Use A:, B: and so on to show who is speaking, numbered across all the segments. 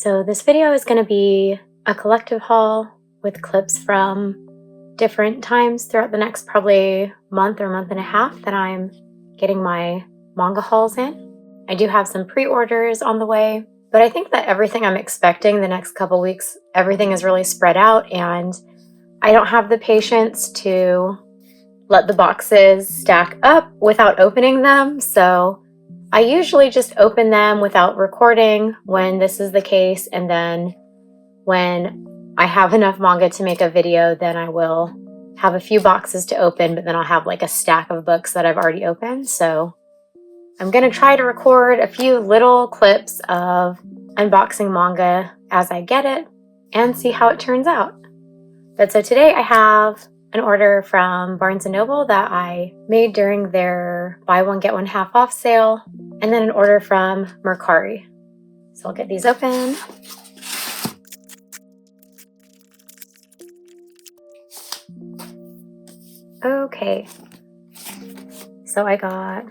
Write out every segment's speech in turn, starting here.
A: So this video is going to be a collective haul with clips from different times throughout the next probably month or month and a half that I'm getting my manga hauls in. I do have some pre-orders on the way, but I think that everything I'm expecting the next couple weeks, everything is really spread out, and I don't have the patience to let the boxes stack up without opening them. So I usually just open them without recording when this is the case, and then when I have enough manga to make a video, then I will have a few boxes to open, but then I'll have like a stack of books that I've already opened. So I'm going to try to record a few little clips of unboxing manga as I get it and see how it turns out. But so today I have an order from Barnes & Noble that I made during their buy one get one half off sale, and then an order from Mercari. So I'll get these open. Okay, so I got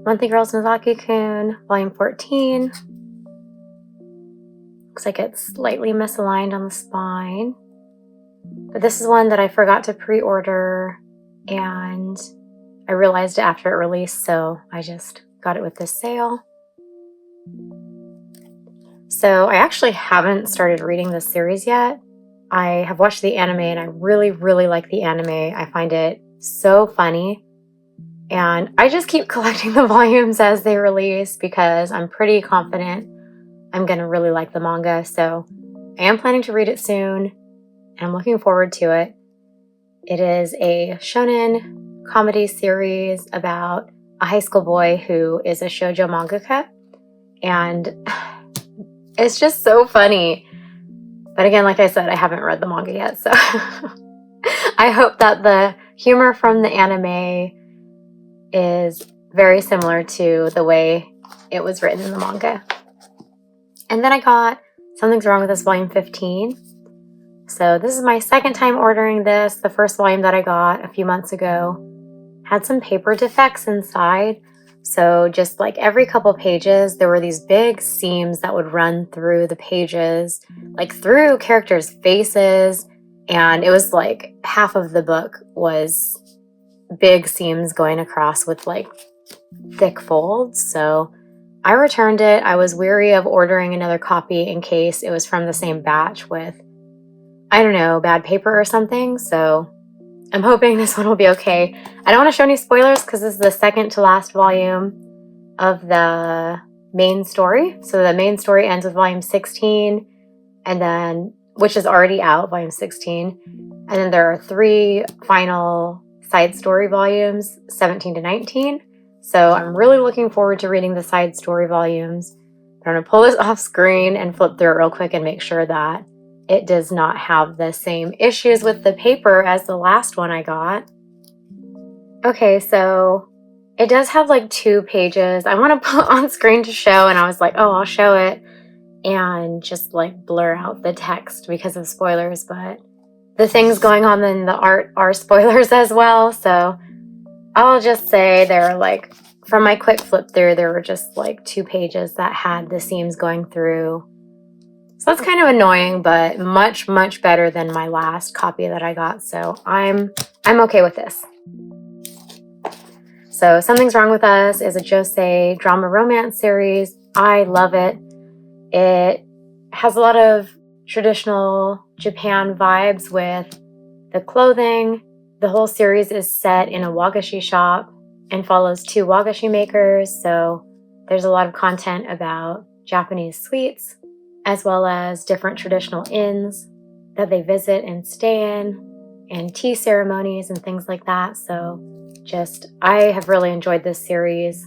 A: Monthly Girls Nozaki-kun, Volume 14. Looks like it's slightly misaligned on the spine. But this is one that I forgot to pre-order, and I realized it after it released, so I just got it with this sale. So I actually haven't started reading this series yet. I have watched the anime, and I really, really like the anime. I find it so funny. And I just keep collecting the volumes as they release because I'm pretty confident I'm going to really like the manga. So I am planning to read it soon, and I'm looking forward to it. It is a shonen comedy series about a high school boy who is a shoujo mangaka. And it's just so funny. But again, like I said, I haven't read the manga yet. So I hope that the humor from the anime is very similar to the way it was written in the manga. And then I got Something's Wrong with Us Volume 15. So this is my second time ordering this. The first volume that I got a few months ago had some paper defects inside. So just like every couple pages, there were these big seams that would run through the pages, like through characters' faces. And it was like half of the book was big seams going across with like thick folds. So I returned it. I was weary of ordering another copy in case it was from the same batch with, I don't know, bad paper or something. So I'm hoping this one will be okay. I don't want to show any spoilers because this is the second to last volume of the main story. So the main story ends with volume 16, and then, which is already out, volume 16. And then there are 3 final side story volumes, 17 to 19. So I'm really looking forward to reading the side story volumes. I'm going to pull this off screen and flip through it real quick and make sure that it does not have the same issues with the paper as the last one I got. Okay, so it does have like 2 pages. I want to put on screen to show, and I was like, oh, I'll show it and just like blur out the text because of spoilers, but the things going on in the art are spoilers as well. So I'll just say there are like, from my quick flip through, there were just like 2 pages that had the seams going through. So that's kind of annoying, but much, much better than my last copy that I got. So I'm okay with this. So Something's Wrong with Us is a josei drama romance series. I love it. It has a lot of traditional Japan vibes with the clothing. The whole series is set in a wagashi shop and follows 2 wagashi makers. So there's a lot of content about Japanese sweets, as well as different traditional inns that they visit and stay in, and tea ceremonies and things like that. So I have really enjoyed this series.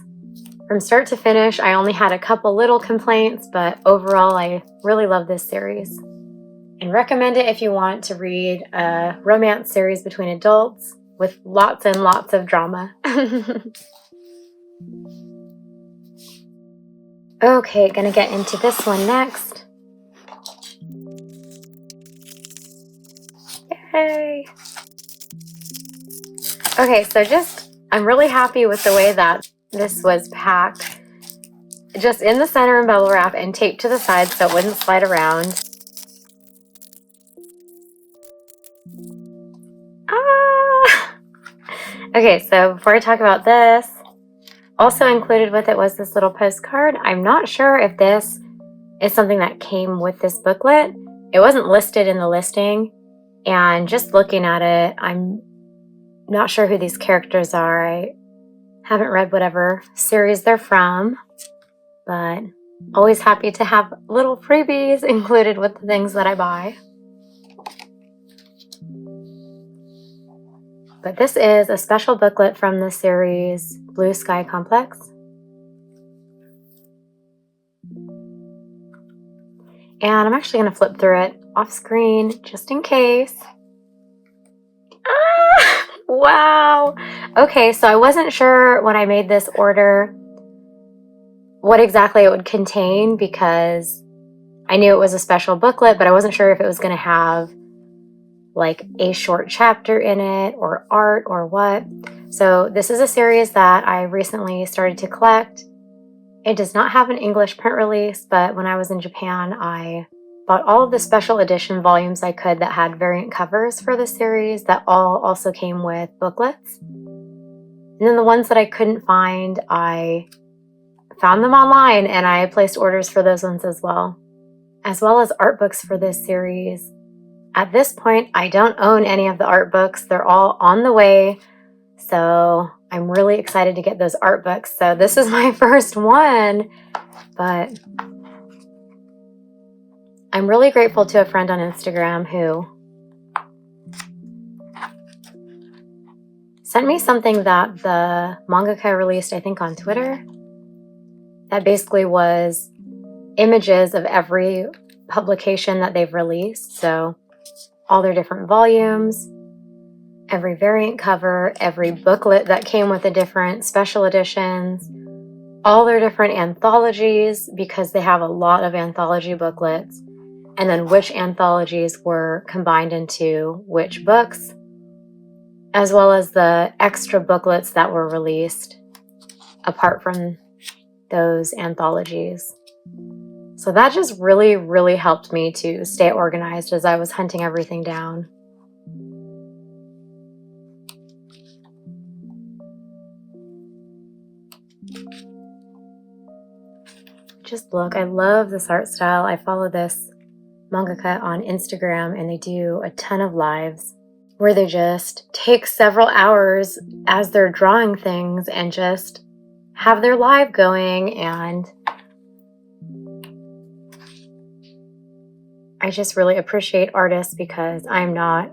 A: From start to finish, I only had a couple little complaints, but overall, I really love this series. And recommend it if you want to read a romance series between adults with lots and lots of drama. Okay, gonna get into this one next. Yay! Okay, so I'm really happy with the way that this was packed. just in the center in bubble wrap and taped to the side so it wouldn't slide around. Ah! Okay, so before I talk about this, also included with it was this little postcard. I'm not sure if this is something that came with this booklet. It wasn't listed in the listing, and just looking at it, I'm not sure who these characters are. I haven't read whatever series they're from, but always happy to have little freebies included with the things that I buy. But this is a special booklet from the series Blue Sky Complex. And I'm actually going to flip through it off screen just in case. Ah, wow. Okay, so I wasn't sure when I made this order what exactly it would contain because I knew it was a special booklet, but I wasn't sure if it was going to have like a short chapter in it or art or what. So this is a series that I recently started to collect. It does not have an English print release, but when I was in Japan, I bought all of the special edition volumes I could that had variant covers for the series that all also came with booklets. And then the ones that I couldn't find, I found them online and I placed orders for those ones as well as art books for this series. At this point, I don't own any of the art books. They're all on the way. So I'm really excited to get those art books. So this is my first one, but I'm really grateful to a friend on Instagram who sent me something that the mangaka released, I think, on Twitter. That basically was images of every publication that they've released. So all their different volumes, every variant cover, every booklet that came with the different special editions, all their different anthologies, because they have a lot of anthology booklets, and then which anthologies were combined into which books, as well as the extra booklets that were released apart from those anthologies. So that just really, really helped me to stay organized as I was hunting everything down. Just look, I love this art style. I follow this mangaka on Instagram and they do a ton of lives where they just take several hours as they're drawing things and just have their live going, and I just really appreciate artists because I'm not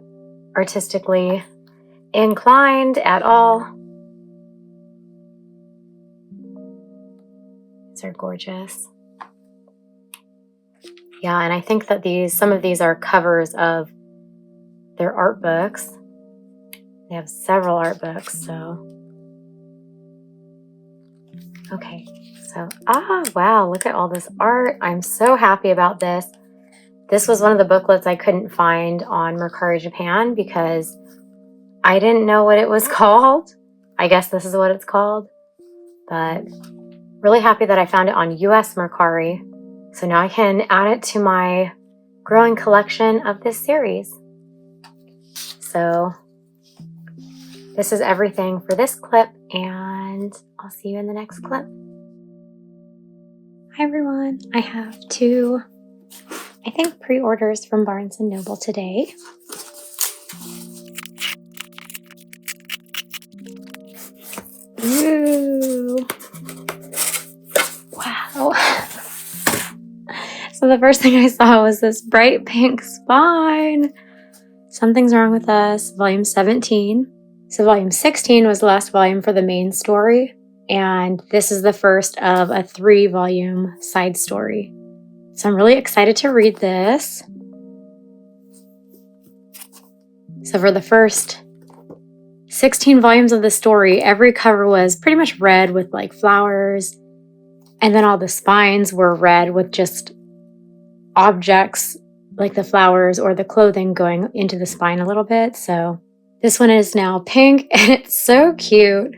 A: artistically inclined at all. These are gorgeous. Yeah, and I think that some of these are covers of their art books. They have several art books, so. Okay, so, wow, look at all this art. I'm so happy about this. This was one of the booklets I couldn't find on Mercari Japan because I didn't know what it was called. I guess this is what it's called. But really happy that I found it on US Mercari. So now I can add it to my growing collection of this series. So this is everything for this clip, and I'll see you in the next clip. Hi everyone. I have two, I think, pre-orders from Barnes & Noble today. Ooh. Wow. So the first thing I saw was this bright pink spine. Something's Wrong with Us, volume 17. So volume 16 was the last volume for the main story, and this is the first of a 3-volume side story. So I'm really excited to read this. So for the first 16 volumes of the story, every cover was pretty much red with like flowers, and then all the spines were red with just objects like the flowers or the clothing going into the spine a little bit. So this one is now pink and it's so cute.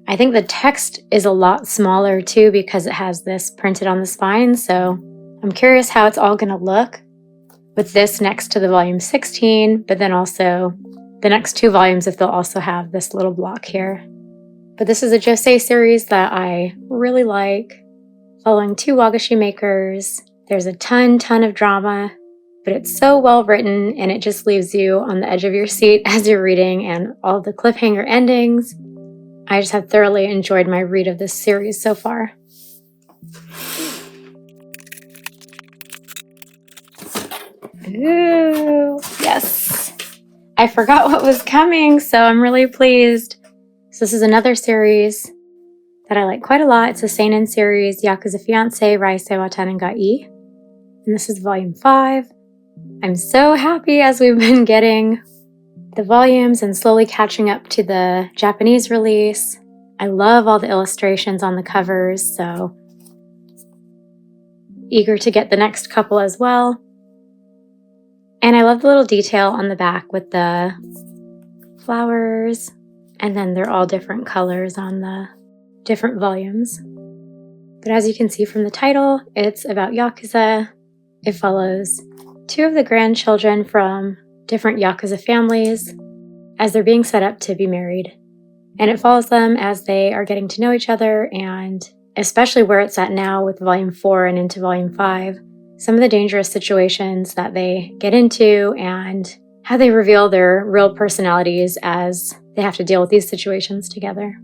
A: I think the text is a lot smaller too because it has this printed on the spine, so I'm curious how it's all going to look with this next to the volume 16, but then also the next 2 volumes if they'll also have this little block here. But this is a josei series that I really like, following 2 wagashi makers. There's a ton of drama, but it's so well written and it just leaves you on the edge of your seat as you're reading, and all the cliffhanger endings. I just have thoroughly enjoyed my read of this series so far. Ooh, yes. I forgot what was coming, so I'm really pleased. So this is another series that I like quite a lot. It's a seinen series, Yakuza Fiance, Raisei wa Tanin ga ii. And this is volume 5. I'm so happy as we've been getting the volumes and slowly catching up to the Japanese release. I love all the illustrations on the covers, so eager to get the next couple as well. And I love the little detail on the back with the flowers, and then they're all different colors on the different volumes. But as you can see from the title, it's about Yakuza. It follows 2 of the grandchildren from different Yakuza families as they're being set up to be married. And it follows them as they are getting to know each other, and especially where it's at now with volume 4 and into volume 5, some of the dangerous situations that they get into and how they reveal their real personalities as they have to deal with these situations together.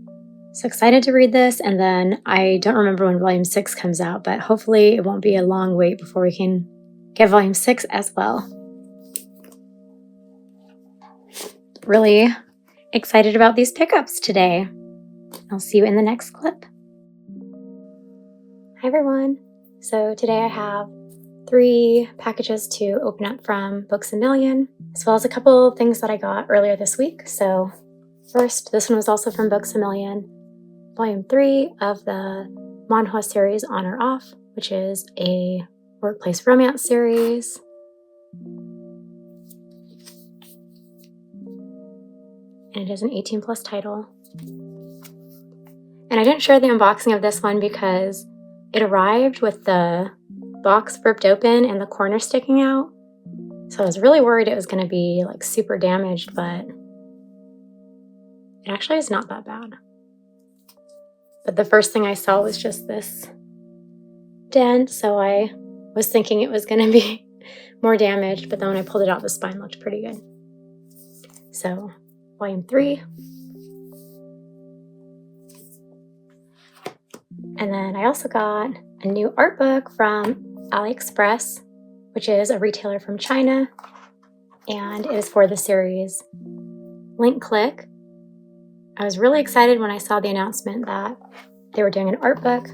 A: So excited to read this, and then I don't remember when volume 6 comes out, but hopefully it won't be a long wait before we can get volume 6 as well. Really excited about these pickups today. I'll see you in the next clip. Hi everyone. So today I have 3 packages to open up from Books A Million, as well as a couple things that I got earlier this week. So first, this one was also from Books A Million, volume 3 of the manhwa series On or Off, which is a workplace romance series. And it is an 18+ title. And I didn't share the unboxing of this one because it arrived with the box ripped open and the corner sticking out. So I was really worried it was going to be like super damaged, but it actually is not that bad. But the first thing I saw was just this dent, so I was thinking it was going to be more damaged, but then when I pulled it out, the spine looked pretty good. So volume 3. And then I also got a new art book from AliExpress, which is a retailer from China, and it is for the series Link Click. I was really excited when I saw the announcement that they were doing an art book,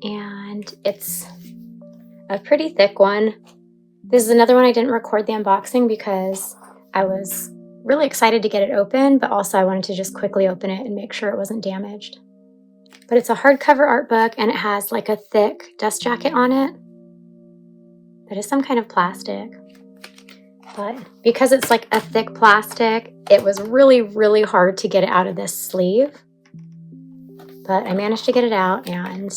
A: and it's a pretty thick one. This is another one I didn't record the unboxing because I was really excited to get it open, but also I wanted to just quickly open it and make sure it wasn't damaged. But it's a hardcover art book, and it has like a thick dust jacket on it that is some kind of plastic. But because it's like a thick plastic, it was really hard to get it out of this sleeve. But I managed to get it out, and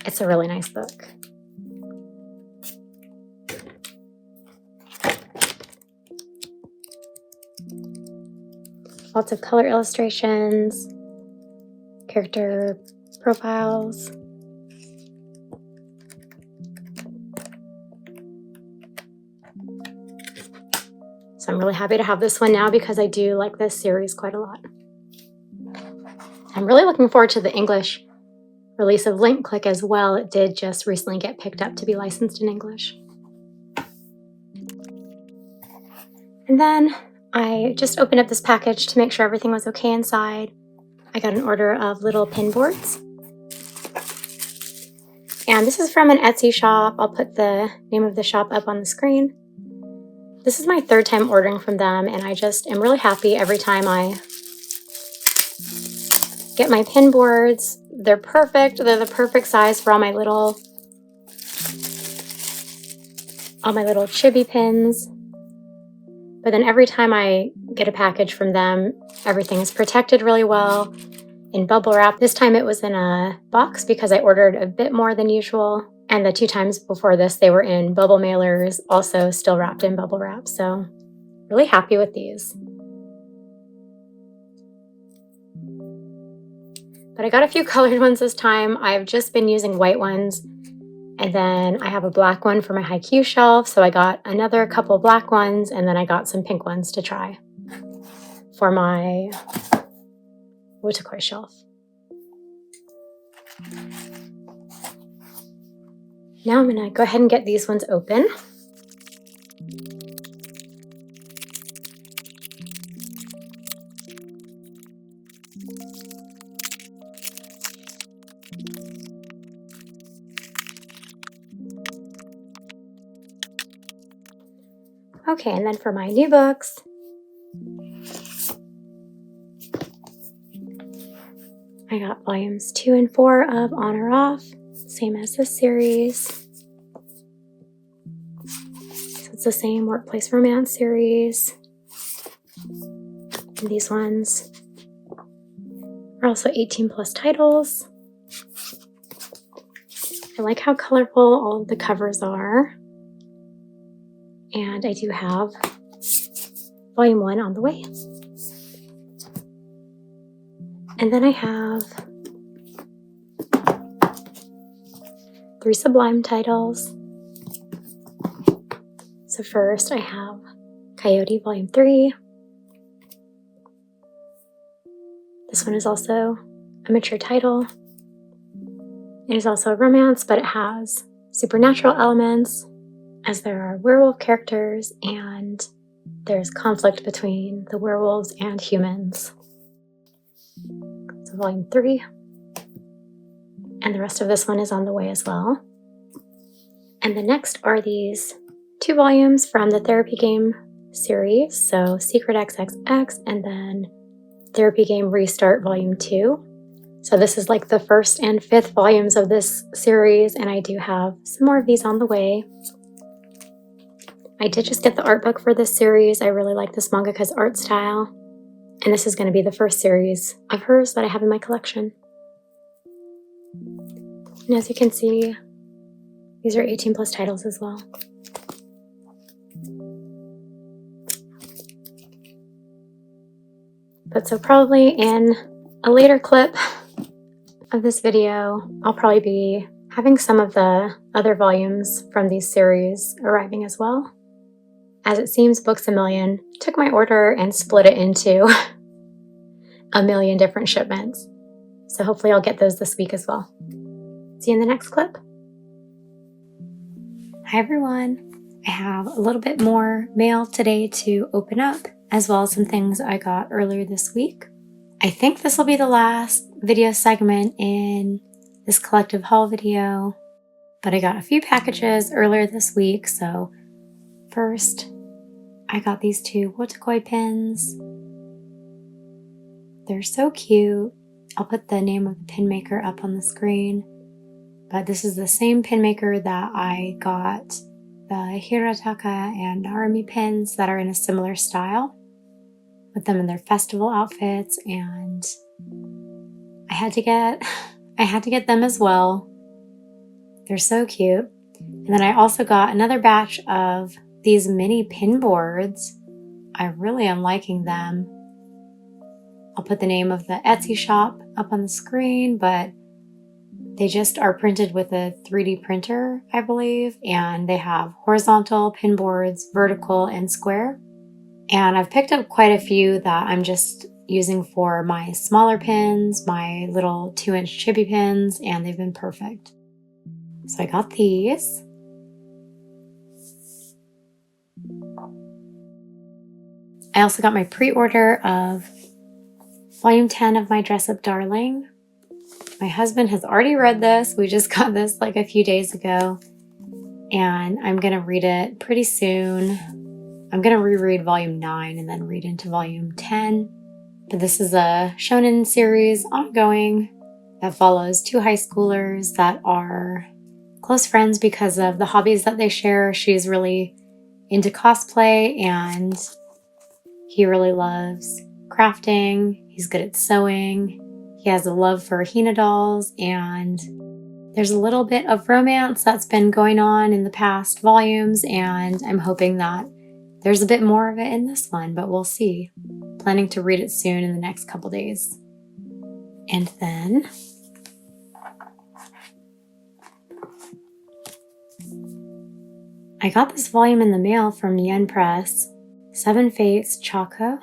A: it's a really nice book. Lots of color illustrations, character profiles. So I'm really happy to have this one now because I do like this series quite a lot. I'm really looking forward to the English release of Link Click as well. It did just recently get picked up to be licensed in English. And then I just opened up this package to make sure everything was okay inside. I got an order of little pin boards. And this is from an Etsy shop. I'll put the name of the shop up on the screen. This is my 3rd time ordering from them, and I just am really happy every time I get my pin boards. They're perfect. They're the perfect size for all my little chibi pins. But then every time I get a package from them, everything is protected really well in bubble wrap. This time it was in a box because I ordered a bit more than usual. And the 2 times before this, they were in bubble mailers, also still wrapped in bubble wrap. So really happy with these. But I got a few colored ones this time. I've just been using white ones. And then I have a black one for my haiku shelf. So I got another couple black ones, and then I got some pink ones to try for my Wotakoi shelf. Now I'm gonna go ahead and get these ones open. Okay, and then for my new books, I got volumes 2 and 4 of On or Off, same as this series. So it's the same workplace romance series. And these ones are also 18 plus titles. I like how colorful all of the covers are. And I do have volume 1 on the way. And then I have 3 Sublime titles. So first I have Coyote volume 3. This one is also a mature title. It is also a romance, but it has supernatural elements, as there are werewolf characters and there's conflict between the werewolves and humans. So volume 3. And the rest of this one is on the way as well. And the next are these 2 volumes from the Therapy Game series. So Secret XXX and then Therapy Game Restart volume 2. So this is like the 1st and 5th volumes of this series, and I do have some more of these on the way. I did just get the art book for this series. I really like this mangaka's art style. And this is going to be the first series of hers that I have in my collection. And as you can see, these are 18 plus titles as well. But so probably in a later clip of this video, I'll probably be having some of the other volumes from these series arriving as well. As it seems, Books A Million took my order and split it into a million different shipments. So hopefully I'll get those this week as well. See you in the next clip. Hi everyone. I have a little bit more mail today to open up, as well as some things I got earlier this week. I think this will be the last video segment in this collective haul video, but I got a few packages earlier this week. So first, I got these 2 Wotakoi pins. They're so cute. I'll put the name of the pin maker up on the screen. But this is the same pin maker that I got the Hirataka and Narumi pins that are in a similar style, with them in their festival outfits, and I had to get them as well. They're so cute. And then I also got another batch of these mini pin boards. I really am liking them. I'll put the name of the Etsy shop up on the screen, but they just are printed with a 3D printer, I believe, and they have horizontal pin boards, vertical, and square. And I've picked up quite a few that I'm just using for my smaller pins, my little 2-inch chibi pins, and they've been perfect. So I got these. I also got my pre-order of volume 10 of my Dress Up Darling. My husband has already read this. We just got this like a few days ago, and I'm going to read it pretty soon. I'm going to reread volume 9 and then read into volume 10. But this is a shonen series ongoing that follows 2 high schoolers that are close friends because of the hobbies that they share. She's really into cosplay, and He really loves crafting. He's good at sewing. He has a love for Hina dolls, and there's a little bit of romance that's been going on in the past volumes, and I'm hoping that there's a bit more of it in this one, but we'll see. Planning to read it soon in the next couple days. And then I got this volume in the mail from Yen Press, Seven Fates Chakho.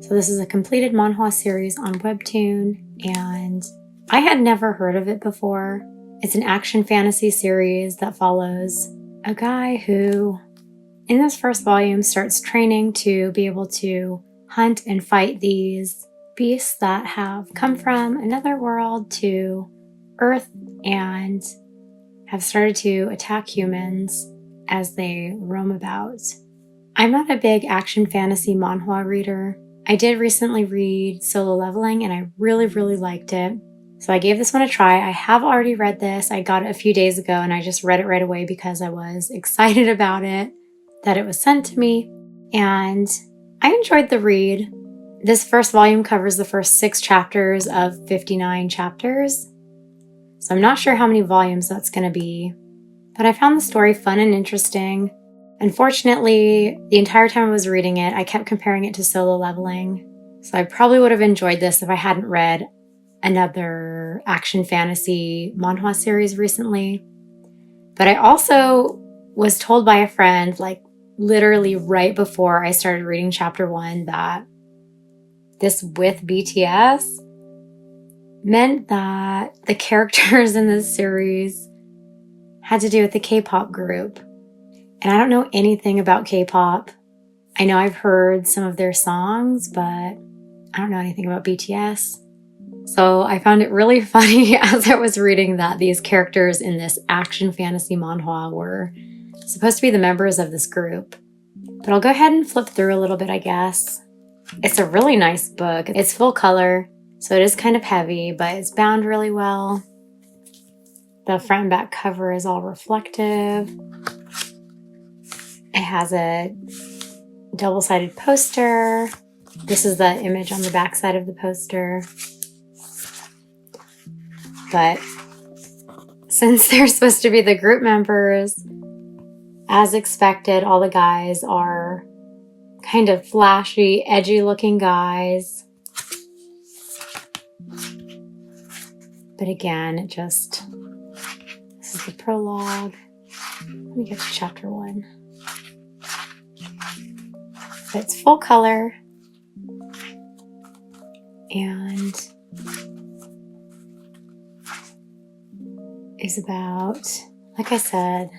A: So this is a completed manhwa series on Webtoon, and I had never heard of it before. It's an action fantasy series that follows a guy who, in this first volume, starts training to be able to hunt and fight these beasts that have come from another world to Earth and have started to attack humans as they roam about. I'm not a big action fantasy manhwa reader. I did recently read Solo Leveling and I really, really liked it. So I gave this one a try. I have already read this. I got it a few days ago and I just read it right away because I was excited about it, that it was sent to me. And I enjoyed the read. This first volume covers the first 6 chapters of 59 chapters. So I'm not sure how many volumes that's going to be, but I found the story fun and interesting. Unfortunately, the entire time I was reading it, I kept comparing it to Solo Leveling. So I probably would have enjoyed this if I hadn't read another action fantasy manhwa series recently. But I also was told by a friend, like literally right before I started reading chapter 1, that this with BTS meant that the characters in this series had to do with the K-pop group. And I don't know anything about K-pop. I know I've heard some of their songs, but I don't know anything about BTS. So I found it really funny as I was reading that these characters in this action fantasy manhwa were supposed to be the members of this group. But I'll go ahead and flip through a little bit, I guess. It's a really nice book. It's full color, so it is kind of heavy, but it's bound really well. The front and back cover is all reflective. It has a double-sided poster. This is the image on the back side of the poster. But since they're supposed to be the group members, as expected, all the guys are kind of flashy, edgy-looking guys. But again, this is the prologue. Let me get to chapter 1. But it's full color. And is about, like I said,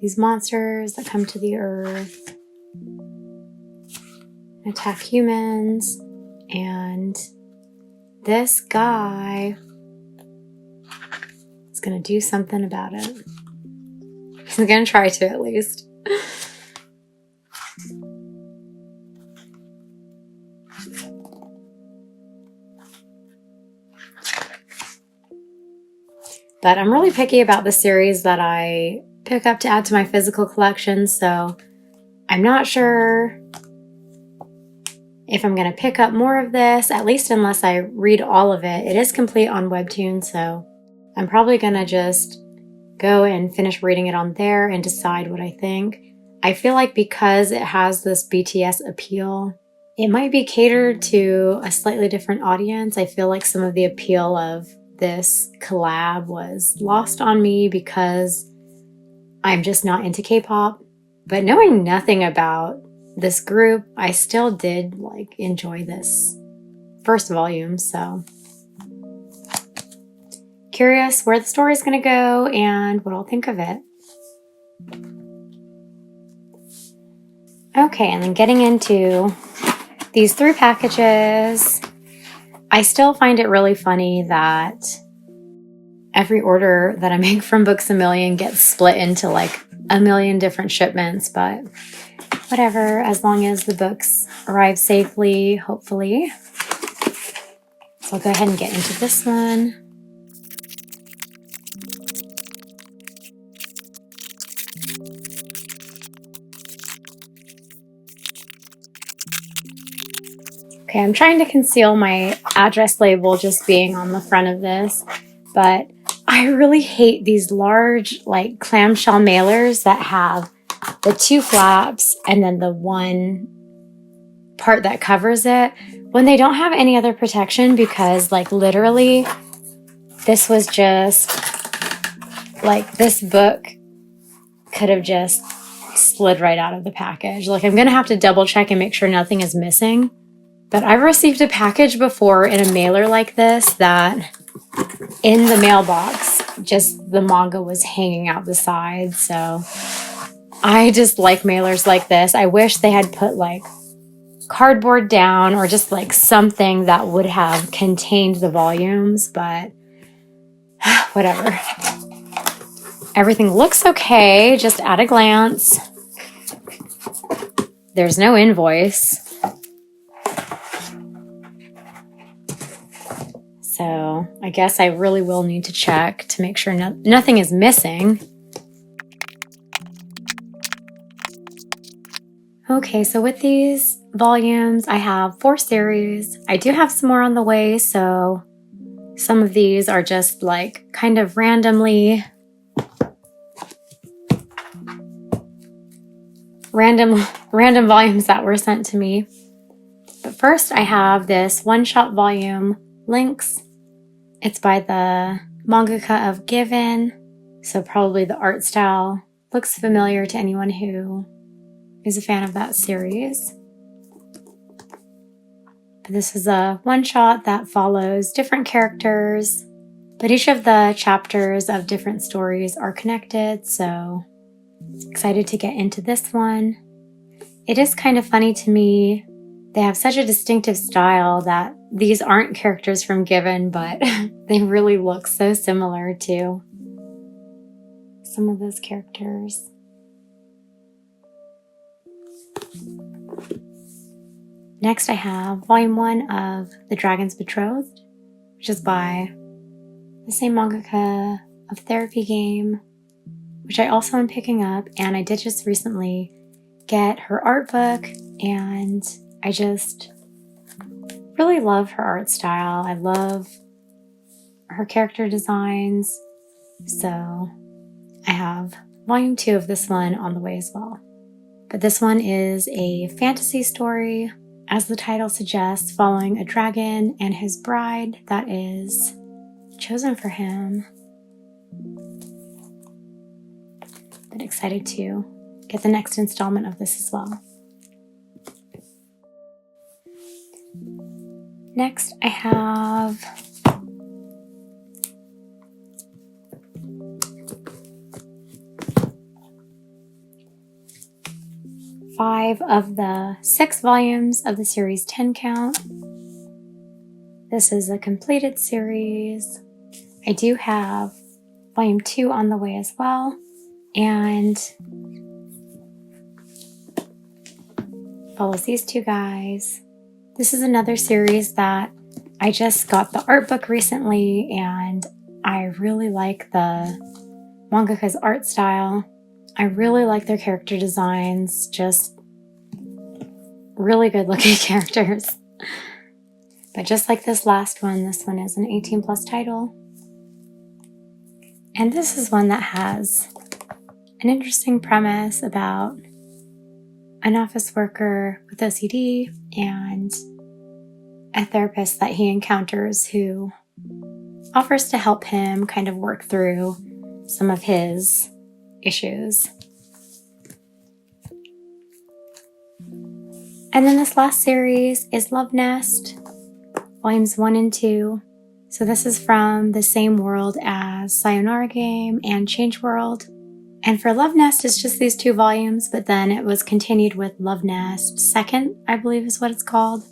A: these monsters that come to the earth, attack humans, and this guy is going to do something about it. He's going to try to, at least. But I'm really picky about the series that I pick up to add to my physical collection, so I'm not sure if I'm going to pick up more of this, at least unless I read all of it. It is complete on Webtoon, so I'm probably going to just go and finish reading it on there and decide what I think. I feel like because it has this BTS appeal, it might be catered to a slightly different audience. I feel like some of the appeal of this collab was lost on me because I'm just not into K-pop. But knowing nothing about this group, I still did enjoy this first volume, so curious where the story's gonna go and what I'll think of it. Okay, and then getting into these 3 packages, I still find it really funny that every order that I make from Books A Million gets split into a million different shipments, but whatever, as long as the books arrive safely, hopefully. So I'll go ahead and get into this one. Okay, I'm trying to conceal my address label just being on the front of this, but I really hate these large, like, clamshell mailers that have the 2 flaps and then the one part that covers it when they don't have any other protection, because, like, literally this was just, like, this book could have just slid right out of the package. Like, I'm going to have to double check and make sure nothing is missing. But I've received a package before in a mailer like this that in the mailbox, just the manga was hanging out the side. So I just like mailers like this. I wish they had put like cardboard down or just like something that would have contained the volumes, but whatever. Everything looks okay, just at a glance. There's no invoice. So I guess I really will need to check to make sure nothing is missing. Okay, so with these volumes, I have 4 series. I do have some more on the way, so some of these are just like kind of random volumes that were sent to me. But first I have this one-shot volume, Links. It's by the mangaka of Given, so probably the art style looks familiar to anyone who is a fan of that series. But this is a one-shot that follows different characters, but each of the chapters of different stories are connected, so excited to get into this one. It is kind of funny to me. They have such a distinctive style that these aren't characters from Given, but they really look so similar to some of those characters. Next, I have Volume 1 of The Dragon's Betrothed, which is by the same mangaka of Therapy Game, which I also am picking up, and I did just recently get her art book, and I just really love her art style. I love her character designs, so I have Volume 2 of this one on the way as well. But this one is a fantasy story, as the title suggests, following a dragon and his bride that is chosen for him. But excited to get the next installment of this as well. Next, I have five of the 6 volumes of the series 10 count. This is a completed series. I do have Volume 2 on the way as well, and follows these 2 guys. This is another series that I just got the art book recently, and I really like the mangaka's art style. I really like their character designs, just really good looking characters. But just like this last one, this one is an 18 plus title. And this is one that has an interesting premise about an office worker with OCD and a therapist that he encounters who offers to help him kind of work through some of his issues. And then this last series is Love Nest, volumes 1 and 2. So this is from the same world as Sayonara Game and Change World. And for Love Nest, it's just these 2 volumes, but then it was continued with Love Nest Second, I believe is what it's called.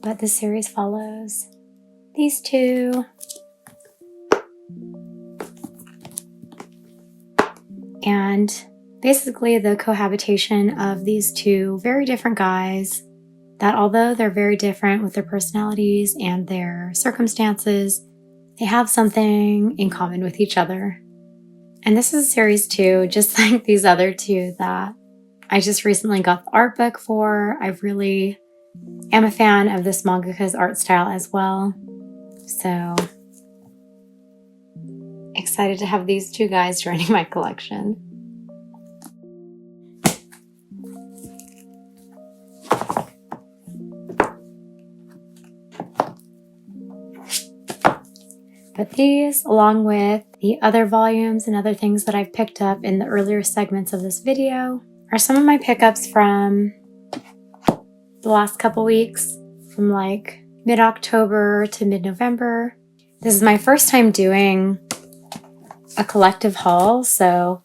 A: But the series follows these 2. And basically the cohabitation of these 2 very different guys that, although they're very different with their personalities and their circumstances, they have something in common with each other. And this is a series 2, just like these other 2 that I just recently got the art book for. I really am a fan of this mangaka's art style as well. So excited to have these two guys joining my collection. But these, along with the other volumes and other things that I've picked up in the earlier segments of this video, are some of my pickups from the last couple weeks, from like mid-October to mid-November. This is my first time doing a collective haul, so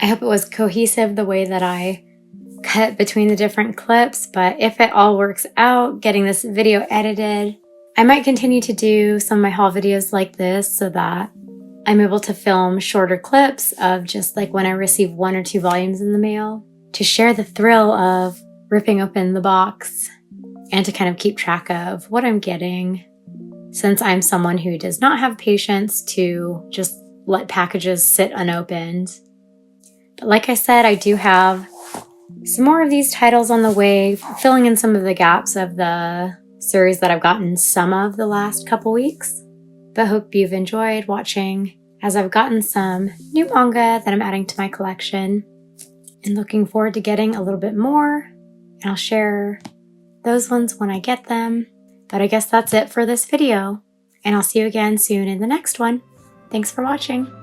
A: I hope it was cohesive the way that I cut between the different clips, but if it all works out, getting this video edited, I might continue to do some of my haul videos like this so that I'm able to film shorter clips of just like when I receive 1 or 2 volumes in the mail to share the thrill of ripping open the box and to kind of keep track of what I'm getting, since I'm someone who does not have patience to just let packages sit unopened. But like I said, I do have some more of these titles on the way, filling in some of the gaps of the series that I've gotten some of the last couple weeks. But hope you've enjoyed watching as I've gotten some new manga that I'm adding to my collection, and looking forward to getting a little bit more, and I'll share those ones when I get them. But I guess that's it for this video, and I'll see you again soon in the next one. Thanks for watching.